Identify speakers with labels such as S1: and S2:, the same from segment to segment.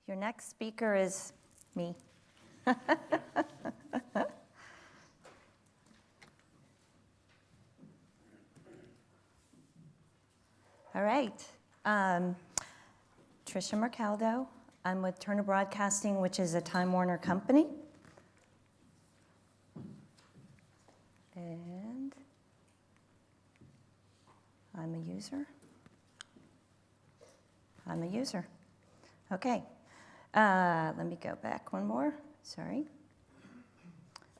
S1: Your next speaker is me. All right. Tricia Mercaldo. I'm with Turner Broadcasting, which is a Time Warner company. And I'm a user. Okay. Let me go back one more. Sorry.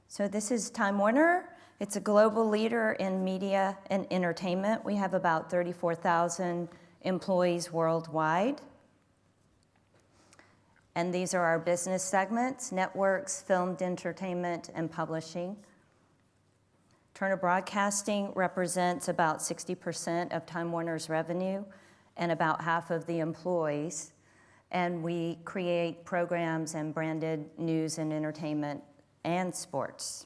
S1: So this is Time Warner. It's a global leader in media and entertainment. We have about 34,000 employees worldwide. And these are our business segments: networks, filmed entertainment, and publishing. Turner Broadcasting represents about 60% of Time Warner's revenue and about half of the employees. And we create programs and branded news and entertainment and sports.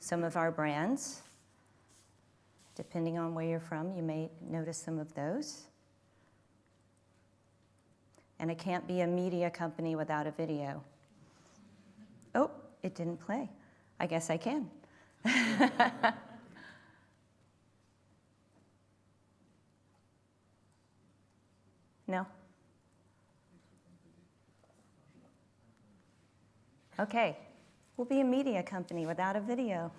S1: Some of our brands, depending on where you're from, you may notice some of those. And it can't be a media company without a video. Oh, it didn't play. I guess I can. No? Okay. We'll be a media company without a video.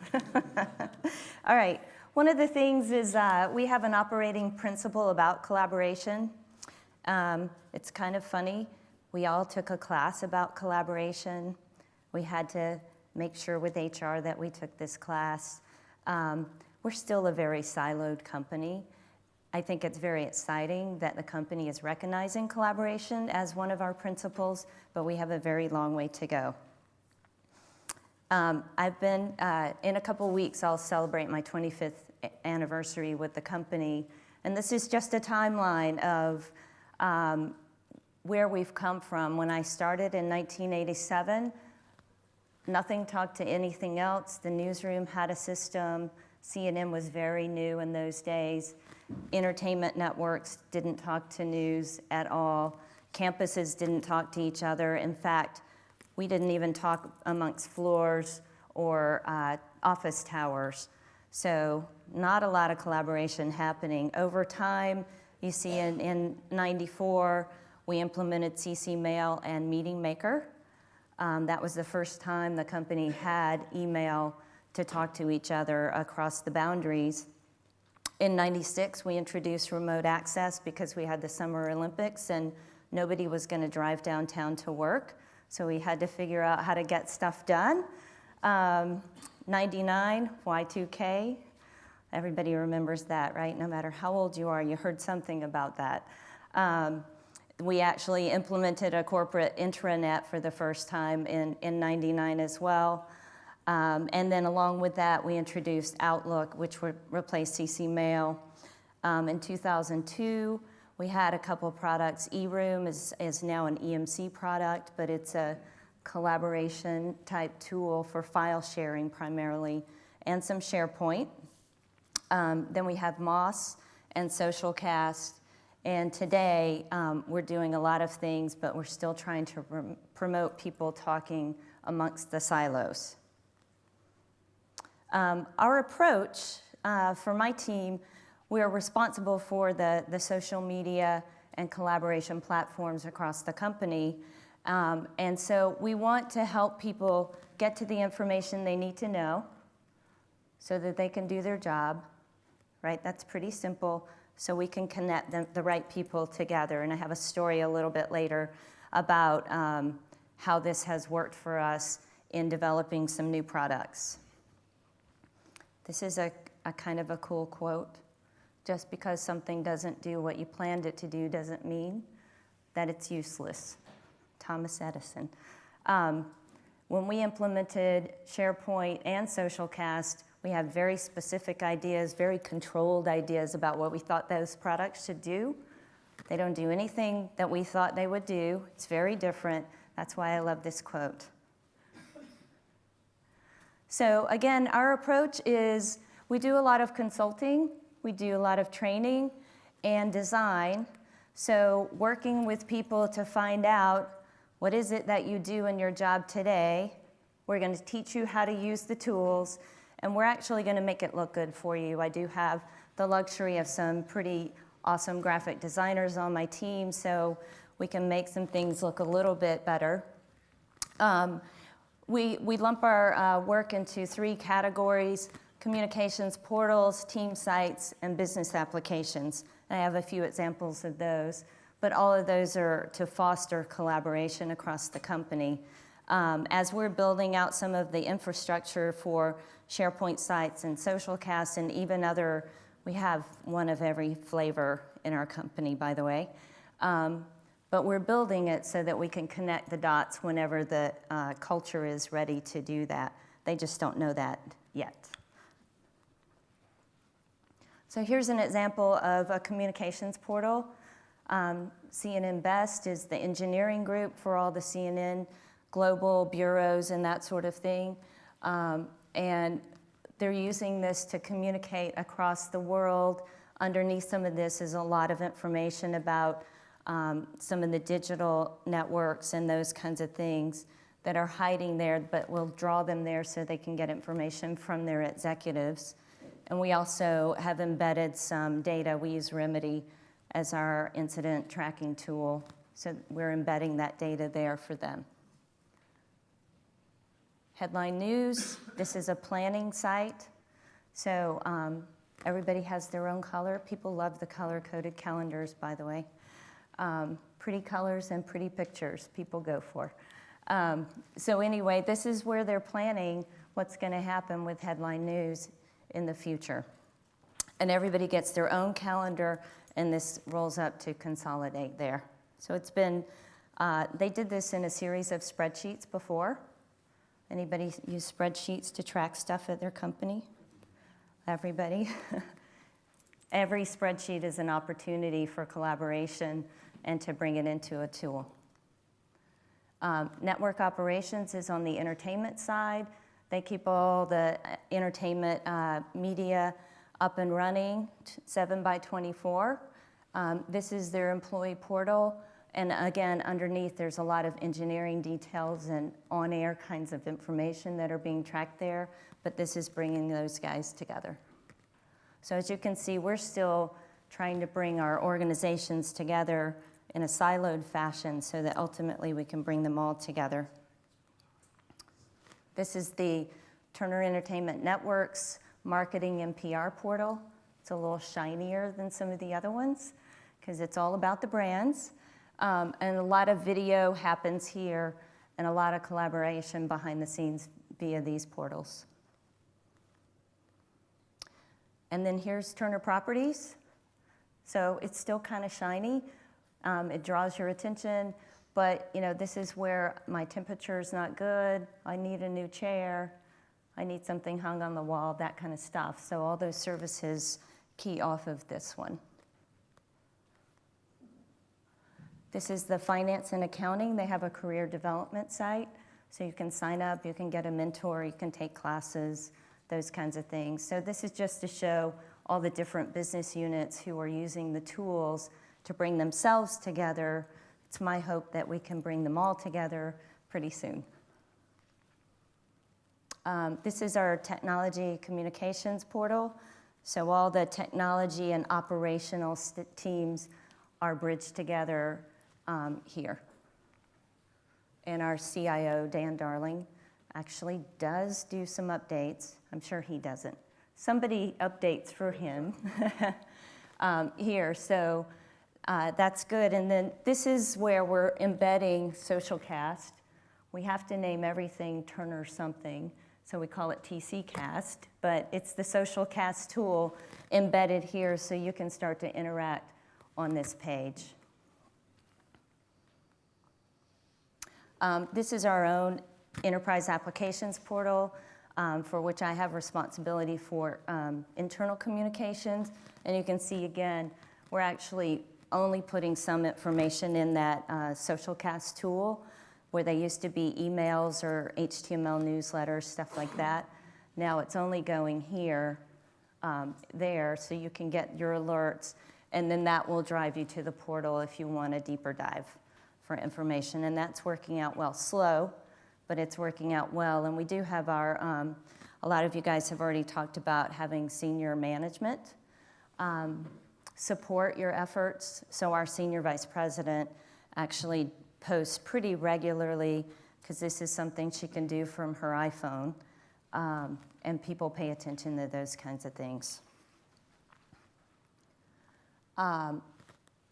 S1: All right. One of the things is we have an operating principle about collaboration. It's kind of funny. We all took a class about collaboration. We had to make sure with HR that we took this class. We're still a very siloed company. I think it's very exciting that the company is recognizing collaboration as one of our principles, but we have a very long way to go. I've been, in a couple weeks, I'll celebrate my 25th anniversary with the company. And this is just a timeline of where we've come from. When I started in 1987, nothing talked to anything else. The newsroom had a system. CNN was very new in those days. Entertainment networks didn't talk to news at all. Campuses didn't talk to each other. In fact, we didn't even talk amongst floors or office towers. So not a lot of collaboration happening. Over time, you see in 94, we implemented CC Mail and Meeting Maker. That was the first time the company had email to talk to each other across the boundaries. In 96, we introduced remote access because we had the Summer Olympics and nobody was going to drive downtown to work. So we had to figure out how to get stuff done. 99, Y2K. Everybody remembers that, right? No matter how old you are, you heard something about that. We actually implemented a corporate intranet for the first time in 99 as well. And then along with that, we introduced Outlook, which would replace CC Mail. In 2002, we had a couple products. eRoom is now an EMC product, but it's a collaboration type tool for file sharing primarily, and some SharePoint. Then we have Moss and SocialCast. And today, we're doing a lot of things, but we're still trying to promote people talking amongst the silos. Our approach for my team, we are responsible for the social media and collaboration platforms across the company. And so we want to help people get to the information they need to know so that they can do their job, right? That's pretty simple. So we can connect the right people together. And I have a story a little bit later about how this has worked for us in developing some new products. This is a kind of a cool quote. Just because something doesn't do what you planned it to do doesn't mean that it's useless. Thomas Edison. When we implemented SharePoint and SocialCast, we had very specific ideas, very controlled ideas about what we thought those products should do. They don't do anything that we thought they would do. It's very different. That's why I love this quote. So again, our approach is we do a lot of consulting, we do a lot of training and design So working with people to find out what is it that you do in your job today. We're going to teach you how to use the tools, and we're actually going to make it look good for you. I do have the luxury of some pretty awesome graphic designers on my team, so we can make some things look a little bit better. We lump our work into 3 categories: communications portals, team sites, and business applications. And I have a few examples of those, but all of those are to foster collaboration across the company. As we're building out some of the infrastructure for SharePoint sites and socialcast and even other, we have one of every flavor in our company, by the way. But we're building it so that we can connect the dots whenever the culture is ready to do that. They just don't know that yet. So here's an example of a communications portal. CNN Best is the engineering group for all the CNN global bureaus and that sort of thing. And they're using this to communicate across the world. Underneath some of this is a lot of information about some of the digital networks and those kinds of things that are hiding there, but we'll draw them there so they can get information from their executives. And we also have embedded some data. We use Remedy as our incident tracking tool, so we're embedding that data there for them. Headline News, this is a planning site. So everybody has their own color. People love the color-coded calendars, by the way. Pretty colors and pretty pictures people go for. So anyway, this is where they're planning what's going to happen with Headline News in the future. And everybody gets their own calendar, and this rolls up to consolidate there. So it's been, they did this in a series of spreadsheets before. Anybody use spreadsheets to track stuff at their company? Everybody? Every spreadsheet is an opportunity for collaboration and to bring it into a tool. Network operations is on the entertainment side. They keep all the entertainment media up and running 7/24. This is their employee portal. And again, underneath, there's a lot of engineering details and on-air kinds of information that are being tracked there, but this is bringing those guys together. So as you can see, we're still trying to bring our organizations together in a siloed fashion so that ultimately we can bring them all together. This is the Turner Entertainment Network's marketing and PR portal. It's a little shinier than some of the other ones because it's all about the brands. And a lot of video happens here and a lot of collaboration behind the scenes via these portals. And then here's Turner Properties. So it's still kind of shiny. It draws your attention, but you know, this is where my temperature is not good. I need a new chair. I need something hung on the wall, that kind of stuff. So all those services key off of this one. This is the finance and accounting. They have a career development site. So you can sign up, you can get a mentor, you can take classes, those kinds of things. So this is just to show all the different business units who are using the tools to bring themselves together. It's my hope that we can bring them all together pretty soon. This is our technology communications portal. So all the technology and operational teams are bridged together here. And our CIO, Dan Darling, actually does do some updates. I'm sure he doesn't. Somebody updates for him here, so that's good. And then this is where we're embedding socialcast. We have to name everything Turner something, so we call it TCcast, but it's the socialcast tool embedded here so you can start to interact on this page. This is our own enterprise applications portal for which I have responsibility for internal communications. And you can see again, we're actually only putting some information in that socialcast tool where they used to be emails or HTML newsletters, stuff like that. Now it's only going here, there, so you can get your alerts. And then that will drive you to the portal if you want a deeper dive for information. And that's working out well. Slow, but it's working out well. And we do have our, a lot of you guys have already talked about having senior management support your efforts. So our senior vice president actually posts pretty regularly, because this is something she can do from her iPhone, and people pay attention to those kinds of things.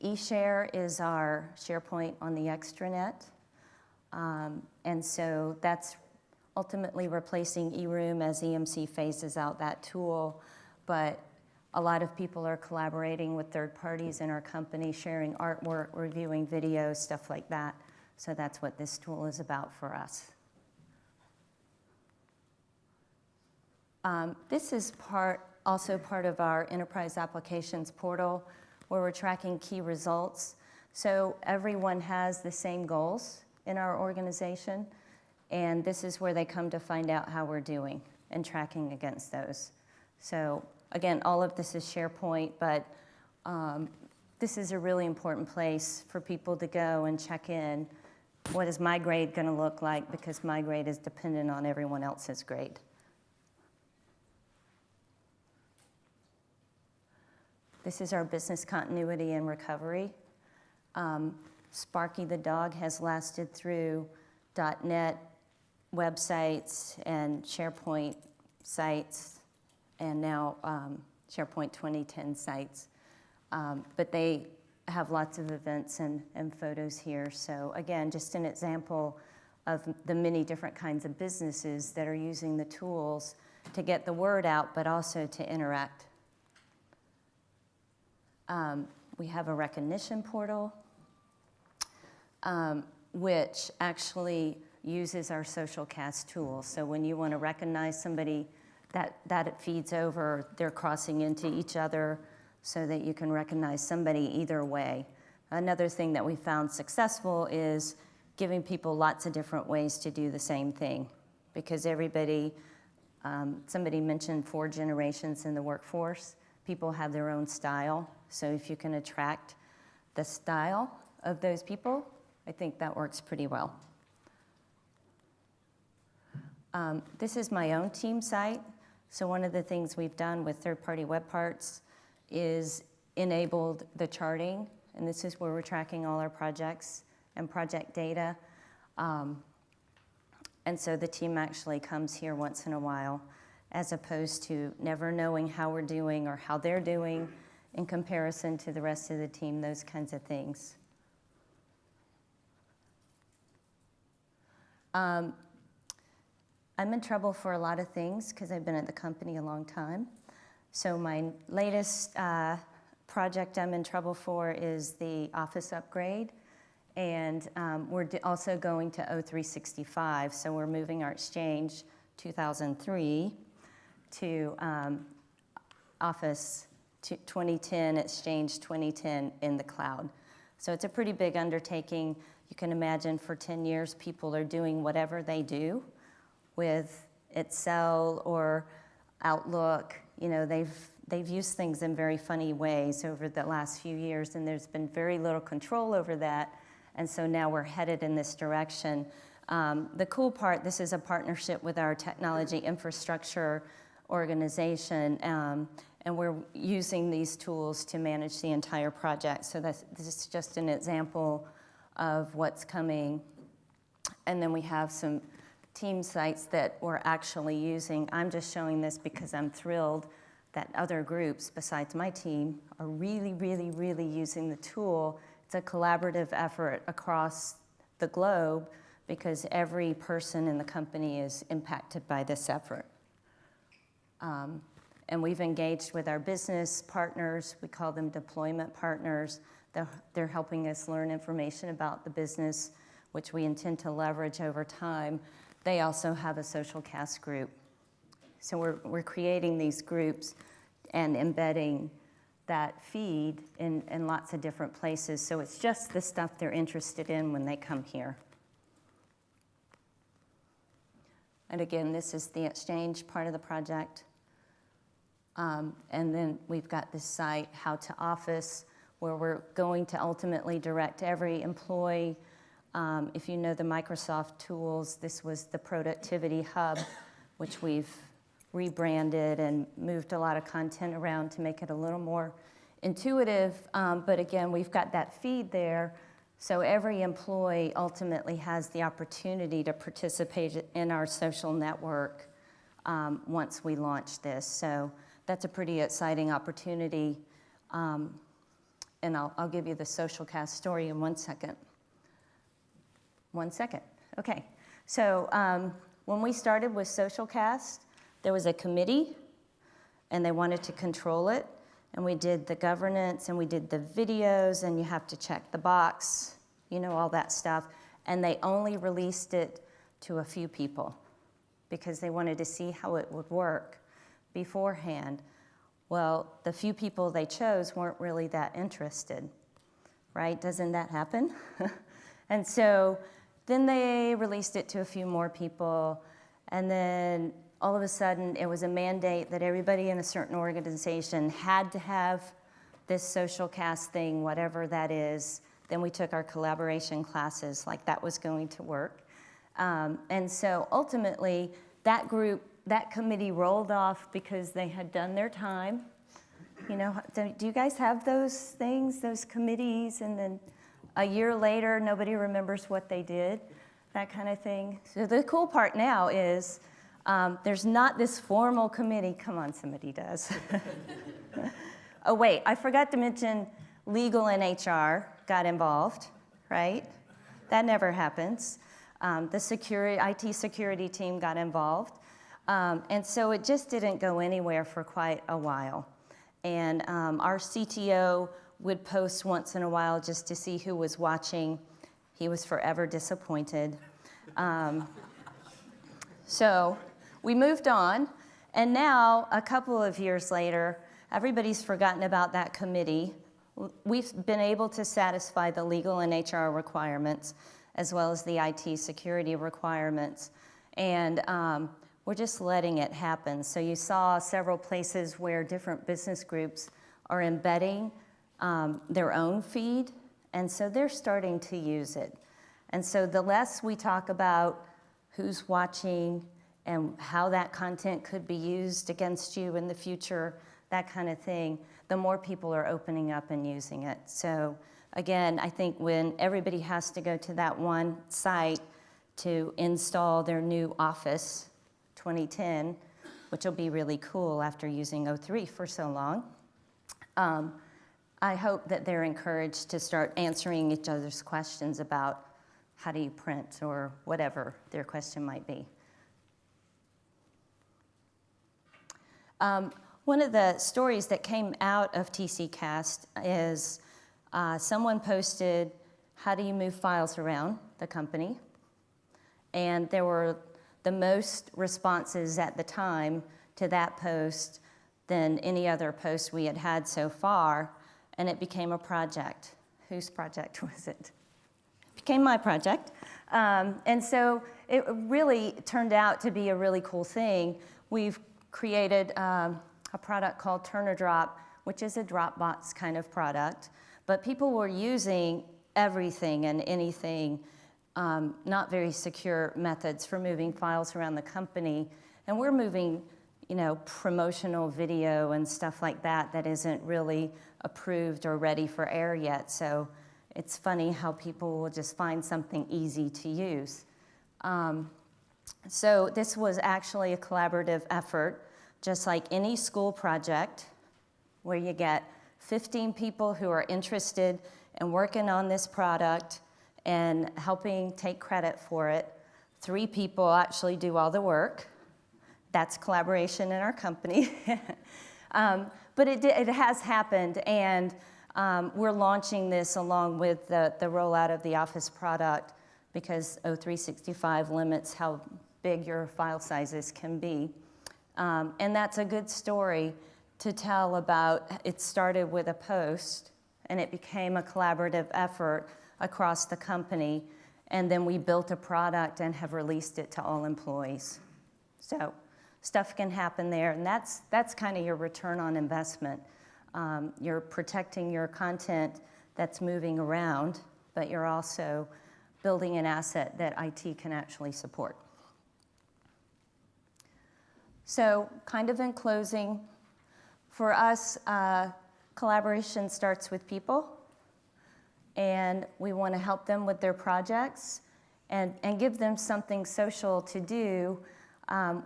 S1: eShare is our SharePoint on the extranet, and so that's ultimately replacing eRoom as EMC phases out that tool, but a lot of people are collaborating with third parties in our company, sharing artwork, reviewing videos, stuff like that. So that's what this tool is about for us. This is also part of our enterprise applications portal, where we're tracking key results. So everyone has the same goals in our organization, and this is where they come to find out how we're doing and tracking against those. So again, all of this is SharePoint, but this is a really important place for people to go and check in. What is my grade going to look like? Because my grade is dependent on everyone else's grade. This is our business continuity and recovery. Sparky the dog has lasted through .NET websites and SharePoint sites, and now SharePoint 2010 sites. But they have lots of events and photos here. So again, just an example of the many different kinds of businesses that are using the tools to get the word out, but also to interact. We have a recognition portal, which actually uses our social cast tool. So when you want to recognize somebody, that it feeds over, they're crossing into each other so that you can recognize somebody either way. Another thing that we found successful is giving people lots of different ways to do the same thing, because everybody, somebody mentioned 4 generations in the workforce. People have their own style. So if you can attract the style of those people, I think that works pretty well. This is my own team site. So one of the things we've done with third-party web parts is enabled the charting, and this is where we're tracking all our projects and project data. And so the team actually comes here once in a while, as opposed to never knowing how we're doing or how they're doing in comparison to the rest of the team, those kinds of things. I'm in trouble for a lot of things because I've been at the company a long time. So my latest project I'm in trouble for is the Office upgrade. And we're also going to O365. So we're moving our Exchange 2003 to Office 2010, Exchange 2010 in the cloud. So it's a pretty big undertaking. You can imagine for 10 years, people are doing whatever they do with Excel or Outlook. You know, they've used things in very funny ways over the last few years, and there's been very little control over that. And so now we're headed in this direction. The cool part, this is a partnership with our technology infrastructure organization, and we're using these tools to manage the entire project. So this is just an example of what's coming. And then we have some team sites that we're actually using. I'm just showing this because I'm thrilled that other groups besides my team are really, really, really using the tool. It's a collaborative effort across the globe because every person in the company is impacted by this effort. And we've engaged with our business partners. We call them deployment partners. They're helping us learn information about the business, which we intend to leverage over time. They also have a social cast group. So we're creating these groups and embedding that feed in lots of different places. So it's just the stuff they're interested in when they come here. And again, this is the Exchange part of the project. And then we've got this site, How to Office, where we're going to ultimately direct every employee. If you know the Microsoft tools, this was the Productivity Hub, which we've rebranded and moved a lot of content around to make it a little more intuitive. But again, we've got that feed there, so every employee ultimately has the opportunity to participate in our social network once we launch this. So that's a pretty exciting opportunity. And I'll give you the SocialCast story in 1 second. 1 second. Okay. So when we started with SocialCast, there was a committee, and they wanted to control it. And we did the governance, and we did the videos, and you have to check the box, you know, all that stuff. And they only released it to a few people because they wanted to see how it would work beforehand. Well, the few people they chose weren't really that interested, right? Doesn't that happen? And so then they released it to a few more people, and then all of a sudden it was a mandate that everybody in a certain organization had to have this SocialCast thing, whatever that is. Then we took our collaboration classes like that was going to work. And so ultimately that committee rolled off because they had done their time. You know, do you guys have those things, those committees, and then a year later nobody remembers what they did, that kind of thing? So the cool part now is there's not this formal committee. Come on, somebody does. Oh wait, I forgot to mention legal and HR got involved, right? That never happens. The IT security team got involved. And so it just didn't go anywhere for quite a while. And our CTO would post once in a while just to see who was watching. He was forever disappointed. So we moved on, and now, a couple of years later, everybody's forgotten about that committee. We've been able to satisfy the legal and HR requirements, as well as the IT security requirements. And we're just letting it happen. So you saw several places where different business groups are embedding their own feed, and so they're starting to use it. And so the less we talk about who's watching and how that content could be used against you in the future, that kind of thing, the more people are opening up and using it. So again, I think when everybody has to go to that one site to install their new Office 2010, which will be really cool after using 03 for so long, I hope that they're encouraged to start answering each other's questions about how do you print or whatever their question might be. One of the stories that came out of TCcast is someone posted, how do you move files around the company? And there were the most responses at the time to that post than any other post we had had so far, and it became a project. Whose project was it? It became my project. And so it really turned out to be a really cool thing. We've created a product called Turn-A-Drop, which is a Dropbox kind of product, but people were using everything and anything, not very secure methods for moving files around the company. And we're moving, you know, promotional video and stuff like that that isn't really approved or ready for air yet. So it's funny how people will just find something easy to use. So this was actually a collaborative effort, just like any school project where you get 15 people who are interested in working on this product and helping take credit for it. 3 people actually do all the work. That's collaboration in our company. But it has happened, and we're launching this along with the rollout of the Office product because O365 limits how big your file sizes can be. And that's a good story to tell about. It started with a post, and it became a collaborative effort across the company, and then we built a product and have released it to all employees. So stuff can happen there, and that's kind of your return on investment. You're protecting your content that's moving around, but you're also building an asset that IT can actually support. So kind of in closing, for us, collaboration starts with people, and we want to help them with their projects and give them something social to do.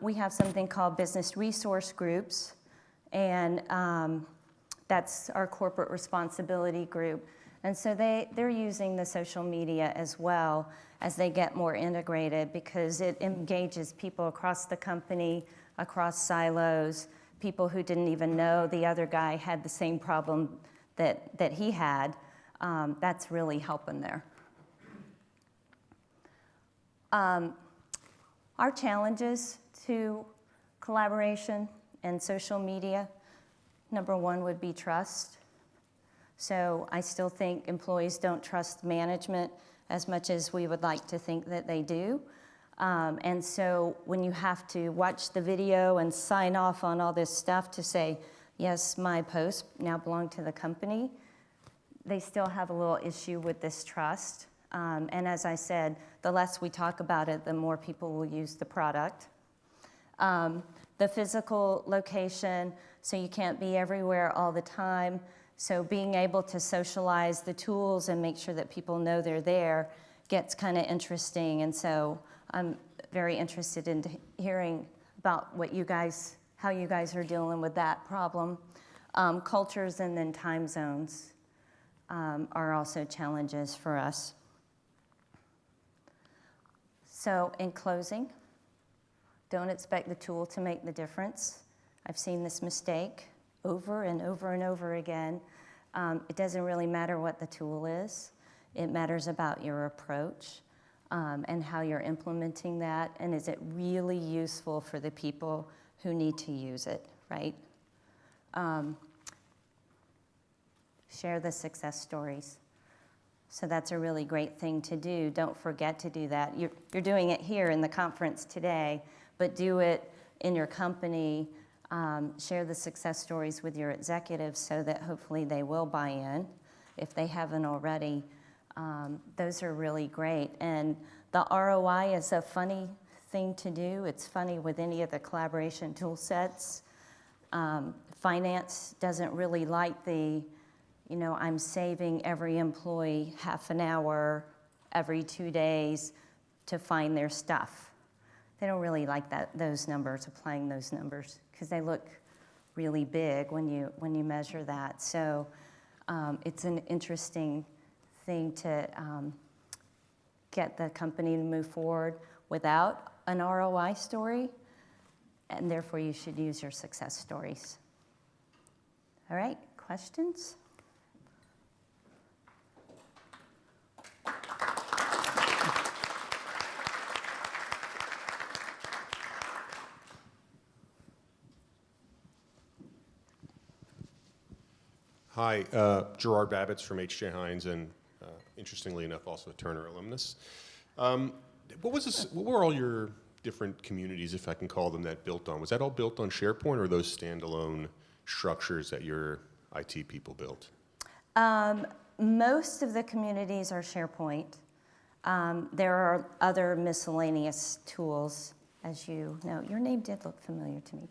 S1: We have something called business resource groups, and that's our corporate responsibility group. And so they're using the social media as well as they get more integrated, because it engages people across the company, across silos, people who didn't even know the other guy had the same problem that he had. That's really helping there. Our challenges to collaboration and social media, number one would be trust. So I still think employees don't trust management as much as we would like to think that they do. And so when you have to watch the video and sign off on all this stuff to say, yes, my posts now belong to the company, they still have a little issue with this trust. And as I said, the less we talk about it, the more people will use the product. The physical location, so you can't be everywhere all the time. So being able to socialize the tools and make sure that people know they're there gets kind of interesting. And so I'm very interested in hearing about how you guys are dealing with that problem. Cultures and then time zones are also challenges for us. So in closing, don't expect the tool to make the difference. I've seen this mistake over and over and over again. It doesn't really matter what the tool is. It matters about your approach and how you're implementing that, and is it really useful for the people who need to use it, right? Share the success stories. So that's a really great thing to do. Don't forget to do that. You're doing it here in the conference today, but do it in your company. Share the success stories with your executives so that hopefully they will buy in if they haven't already. Those are really great. And the ROI is a funny thing to do. It's funny with any of the collaboration tool sets. Finance doesn't really like I'm saving every employee half an hour every 2 days to find their stuff. They don't really like those numbers, applying those numbers, because they look really big when you measure that. So it's an interesting thing to get the company to move forward without an ROI story, and therefore you should use your success stories. All right, questions?
S2: Hi, Gerard Babbitts from H.J. Heinz, and interestingly enough, also a Turner alumnus. What were all your different communities, if I can call them that, built on? Was that all built on SharePoint, or those standalone structures that your IT people built?
S1: Most of the communities are SharePoint. There are other miscellaneous tools, as you know. Your name did look familiar to me.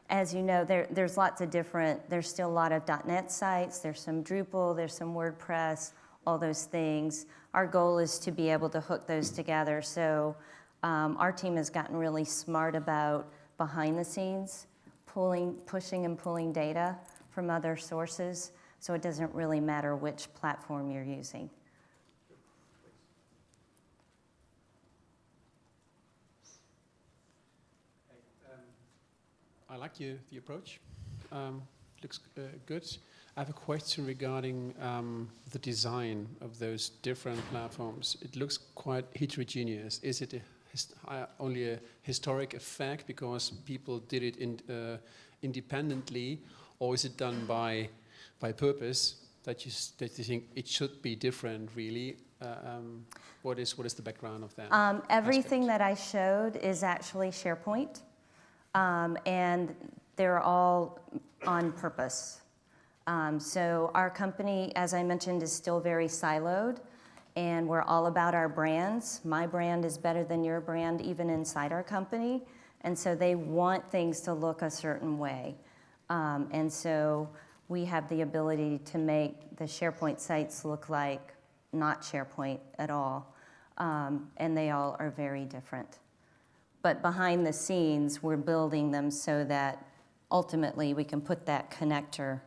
S1: As you know, there's lots of there's still a lot of .NET sites, there's some Drupal, there's some WordPress, all those things. Our goal is to be able to hook those together. So our team has gotten really smart about behind the scenes, pushing and pulling data from other sources, so it doesn't really matter which platform you're using.
S3: I like the approach. Looks good. I have a question regarding the design of those different platforms. It looks quite heterogeneous. Is it only a historic effect because people did it independently, or is it done by purpose that you think it should be different? Really, what is the background of that?
S1: Everything that I showed is actually SharePoint. and they're all on purpose. So our company, as I mentioned, is still very siloed, and we're all about our brands. My brand is better than your brand, even inside our company. And so they want things to look a certain way. And so we have the ability to make the SharePoint sites look like not SharePoint at all. And they all are very different. But behind the scenes, we're building them so that ultimately we can put that connector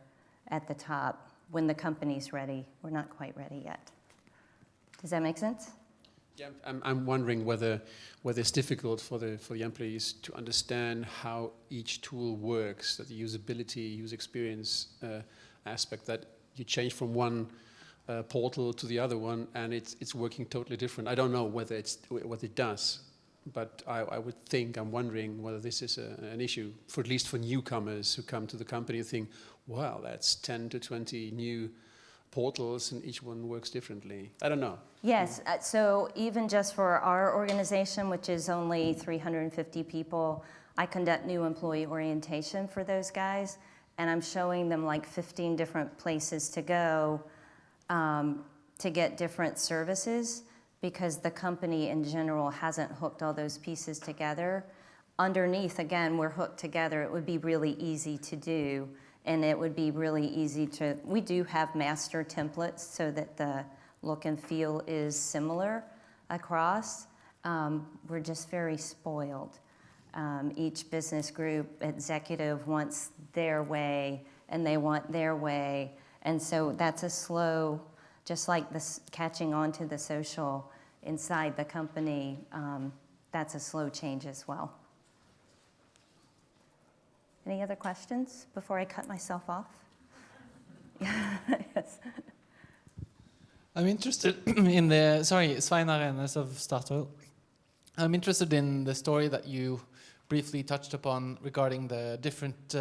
S1: at the top when the company's ready. We're not quite ready yet. Does that make sense?
S3: Yeah, I'm wondering whether it's difficult for the employees to understand how each tool works, that the usability, user experience aspect, that you change from one portal to the other one and it's working totally different. I don't know whether what it does, but I'm wondering whether this is an issue, for at least for newcomers who come to the company and think, wow, that's 10 to 20 new portals and each one works differently. I don't know.
S1: Yes, so even just for our organization, which is only 350 people, I conduct new employee orientation for those guys, and I'm showing them like 15 different places to go to get different services, because the company in general hasn't hooked all those pieces together. Underneath, again, we're hooked together. It would be really easy to do, and it would be really easy to, we do have master templates so that the look and feel is similar across. We're just very spoiled. Each business group executive wants their way, and they want their way. And so that's a slow, just like this catching on to the social inside the company, that's a slow change as well. Any other questions before I cut myself off? Yes.
S4: I'm interested in the, sorry, Svein Arenes of Statoil. I'm interested in the story that you briefly touched upon regarding the different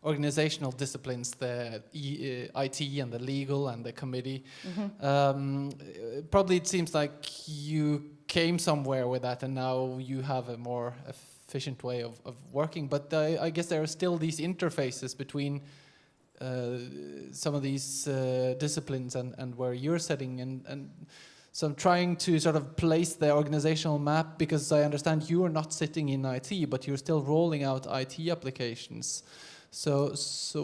S4: organizational disciplines, the IT and the legal and the committee. Mm-hmm. Probably it seems like you came somewhere with that and now you have a more efficient way of working, but I guess there are still these interfaces between some of these disciplines and where you're sitting, and so I'm trying to sort of place the organizational map, because I understand you are not sitting in IT, but you're still rolling out IT applications. So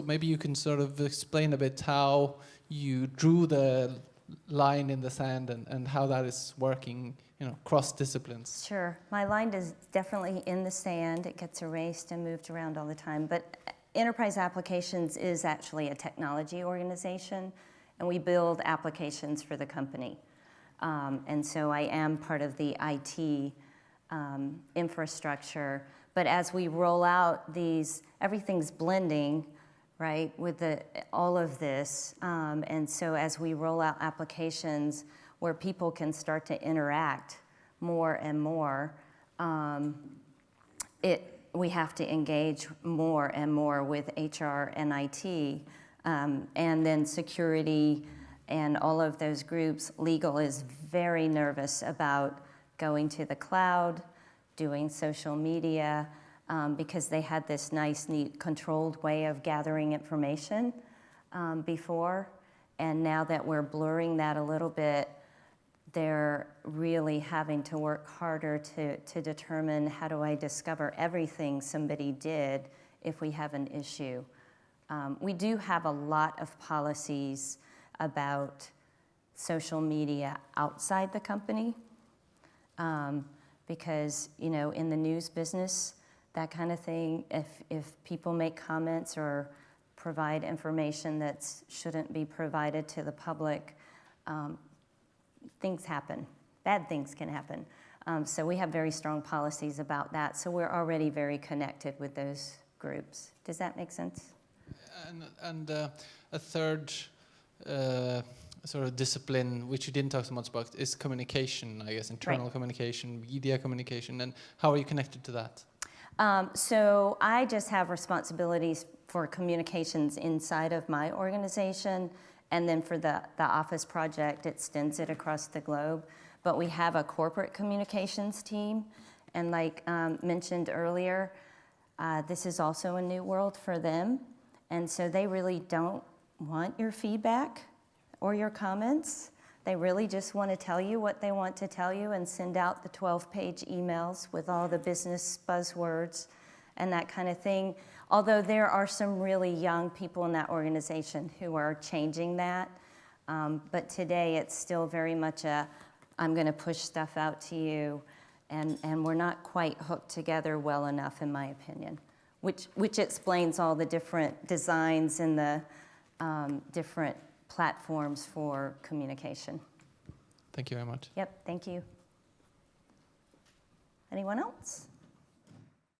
S4: maybe you can sort of explain a bit how you drew the line in the sand and how that is working, you know, cross disciplines.
S1: Sure, my line is definitely in the sand. It gets erased and moved around all the time, but Enterprise Applications is actually a technology organization, and we build applications for the company. And so I am part of the IT infrastructure. But as we roll out these, everything's blending, right, with all of this. And so as we roll out applications where people can start to interact more and more, we have to engage more and more with HR and IT, and then security and all of those groups. Legal is very nervous about going to the cloud, doing social media, because they had this nice, neat, controlled way of gathering information before. And now that we're blurring that a little bit, they're really having to work harder to determine, how do I discover everything somebody did if we have an issue. We do have a lot of policies about social media outside the company, because, you know, in the news business, that kind of thing, if people make comments or provide information that shouldn't be provided to the public, things happen. Bad things can happen. So we have very strong policies about that. So we're already very connected with those groups. Does that make sense?
S4: And a third sort of discipline, which you didn't talk so much about, is communication, I guess, internal communication, media communication, and how are you connected to that?
S1: So I just have responsibilities for communications inside of my organization, and then for the office project, it extends it across the globe. But we have a corporate communications team, and like mentioned earlier, This is also a new world for them, and so they really don't want your feedback or your comments. They really just want to tell you what they want to tell you and send out the 12-page emails with all the business buzzwords and that kind of thing. Although there are some really young people in that organization who are changing that. But today it's still very much a, I'm going to push stuff out to you, and we're not quite hooked together well enough, in my opinion, which explains all the different designs and the different platforms for communication.
S4: Thank you very much.
S1: Yep, thank you. Anyone else?